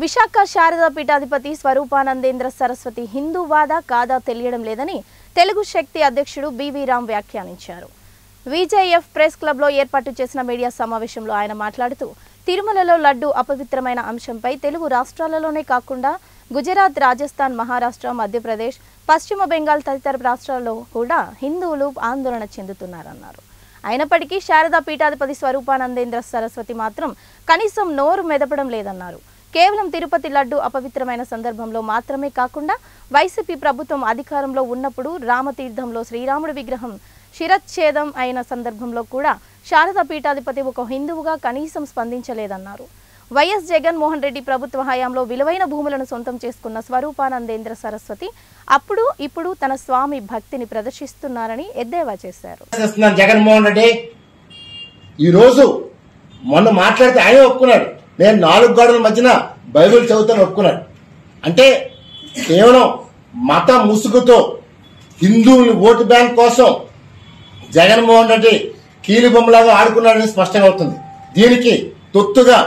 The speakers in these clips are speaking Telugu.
విశాఖ శారదా పీఠాధిపతి స్వరూపానందేంద్ర సరస్వతి హిందూవాదా కాదా తెలియడం లేదని తెలుగు శక్తి అధ్యక్షుడు బివి రామ్ వ్యాఖ్యానించారు. విజేఎఫ్ ప్రెస్ క్లబ్ లో ఏర్పాటు చేసిన మీడియా సమావేశంలో ఆయన మాట్లాడుతూ తిరుమలలో లడ్డు అపవిత్రమైన అంశంపై తెలుగు రాష్ట్రాలలోనే కాకుండా గుజరాత్, రాజస్థాన్, మహారాష్ట్ర, మధ్యప్రదేశ్, పశ్చిమ బెంగాల్ తదితర రాష్ట్రాల్లో కూడా హిందువులు ఆందోళన చెందుతున్నారన్నారు. అయినప్పటికీ శారదా పీఠాధిపతి స్వరూపానందేంద్ర సరస్వతి మాత్రం కనీసం నోరు మెదపడం లేదన్నారు. కేవలం తిరుపతి లడ్డు అపవిత్రమైన సందర్భంలో మాత్రమే కాకుండా వైసీపీ ప్రభుత్వం అధికారంలో ఉన్నప్పుడు రామతీర్థంలో శ్రీరాముడి విగ్రహం శిరచ్ఛేదం అయిన సందర్భంలో కూడా శారదా పీఠాధిపతి ఒక హిందువుగా కనీసం స్పందించలేదన్నారు. వైఎస్ జగన్మోహన్ రెడ్డి ప్రభుత్వ హయాంలో విలువైన భూములను సొంతం చేసుకున్న స్వరూపానందేంద్ర సరస్వతి అప్పుడు ఇప్పుడు తన స్వామి భక్తిని ప్రదర్శిస్తున్నారని ఎద్దేవా చేశారు. జగన్మోహన్ రెడ్డి ఈ రోజు మొన్న మాట్లాడితే ఆయన ఒప్పుకున్నాడు, నేను 4 గోడల మధ్యన బైబిల్ చదువుతాను ఒప్పుకున్నాడు. అంటే కేవలం మత ముసుగుతో హిందువులు ఓటు బ్యాంక్ కోసం జగన్మోహన్ రెడ్డి కీలుబొమ్మలాగా ఆడుకున్నాడని స్పష్టంగా అవుతుంది. దీనికి తొత్తుగా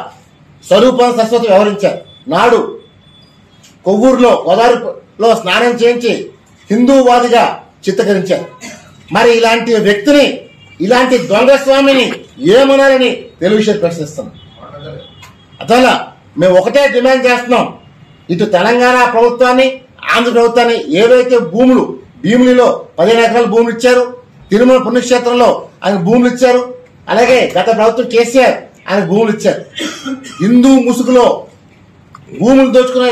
స్వరూపానంద సరస్వతి వ్యవహరించారు. నాడు కొవ్వూరులో గోదావరిలో స్నానం చేయించి హిందూవాదిగా చిత్రీకరించారు. మరి ఇలాంటి వ్యక్తిని, ఇలాంటి దొంగ స్వామిని ఏమనాలని తెలుగు ప్రశ్నిస్తున్నాం. అతలా మేము ఒకటే డిమాండ్ చేస్తున్నాం, ఇటు తెలంగాణ ప్రభుత్వాన్ని, ఆంధ్ర ప్రభుత్వాన్ని ఏవైతే భూములు భీమునిలో 15 ఎకరాల భూములు ఇచ్చారు, తిరుమల పుణ్యక్షేత్రంలో ఆయన భూములు ఇచ్చారు, అలాగే గత ప్రభుత్వం కేసీఆర్ ఆయన భూములు ఇచ్చారు. హిందూ ముసుగులో భూములు దోచుకునే